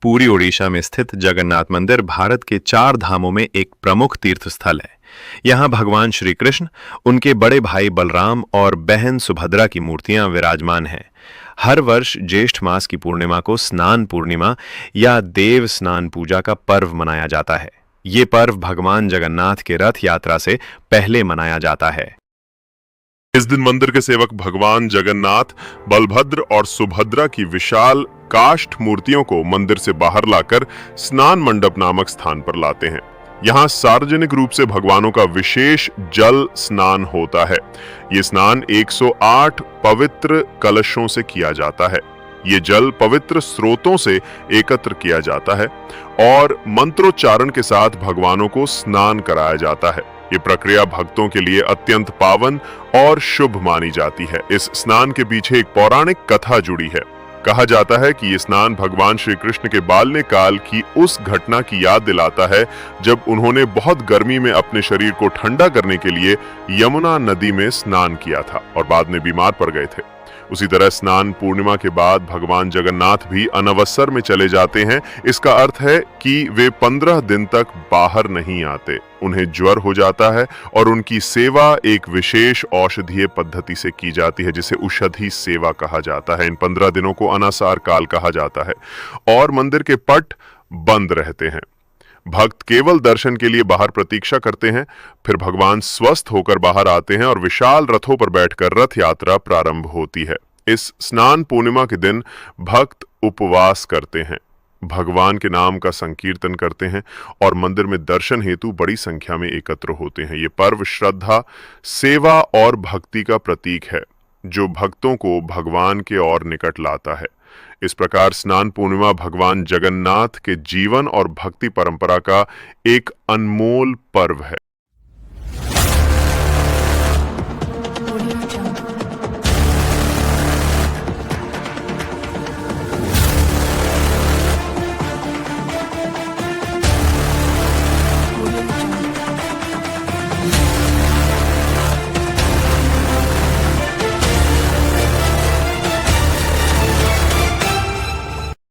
पूरी ओडिशा में स्थित जगन्नाथ मंदिर भारत के 4 धामों में एक प्रमुख तीर्थ स्थल है। यहाँ भगवान श्री कृष्ण, उनके बड़े भाई बलराम और बहन सुभद्रा की मूर्तियां विराजमान हैं। हर वर्ष ज्येष्ठ मास की पूर्णिमा को स्नान पूर्णिमा या देव स्नान पूजा का पर्व मनाया जाता है। ये पर्व भगवान जगन्नाथ के रथ यात्रा से पहले मनाया जाता है। इस दिन मंदिर के सेवक भगवान जगन्नाथ, बलभद्र और सुभद्रा की विशाल काष्ठ मूर्तियों को मंदिर से बाहर लाकर स्नान मंडप नामक स्थान पर लाते हैं। यहाँ सार्वजनिक रूप से भगवानों का विशेष जल स्नान होता है। ये स्नान 108 पवित्र कलशों से किया जाता है। ये जल पवित्र स्रोतों से एकत्र किया जाता है और मंत्रोच्चारण के साथ भगवानों को स्नान कराया जाता है। ये प्रक्रिया भक्तों के लिए अत्यंत पावन और शुभ मानी जाती है। इस स्नान के पीछे एक पौराणिक कथा जुड़ी है। कहा जाता है कि ये स्नान भगवान श्री कृष्ण के बाल्य काल की उस घटना की याद दिलाता है जब उन्होंने बहुत गर्मी में अपने शरीर को ठंडा करने के लिए यमुना नदी में स्नान किया था और बाद में बीमार पड़ गए थे। उसी तरह स्नान पूर्णिमा के बाद भगवान जगन्नाथ भी अनवसर में चले जाते हैं। इसका अर्थ है कि वे 15 दिन तक बाहर नहीं आते। उन्हें ज्वर हो जाता है और उनकी सेवा एक विशेष औषधीय पद्धति से की जाती है, जिसे औषधि सेवा कहा जाता है। इन 15 दिनों को अनासार काल कहा जाता है और मंदिर के पट बंद रहते हैं। भक्त केवल दर्शन के लिए बाहर प्रतीक्षा करते हैं। फिर भगवान स्वस्थ होकर बाहर आते हैं और विशाल रथों पर बैठकर रथ यात्रा प्रारंभ होती है। इस स्नान पूर्णिमा के दिन भक्त उपवास करते हैं, भगवान के नाम का संकीर्तन करते हैं और मंदिर में दर्शन हेतु बड़ी संख्या में एकत्र होते हैं। ये पर्व श्रद्धा, सेवा और भक्ति का प्रतीक है, जो भक्तों को भगवान के और निकट लाता है। इस प्रकार स्नान पूर्णिमा भगवान जगन्नाथ के जीवन और भक्ति परंपरा का एक अनमोल पर्व है।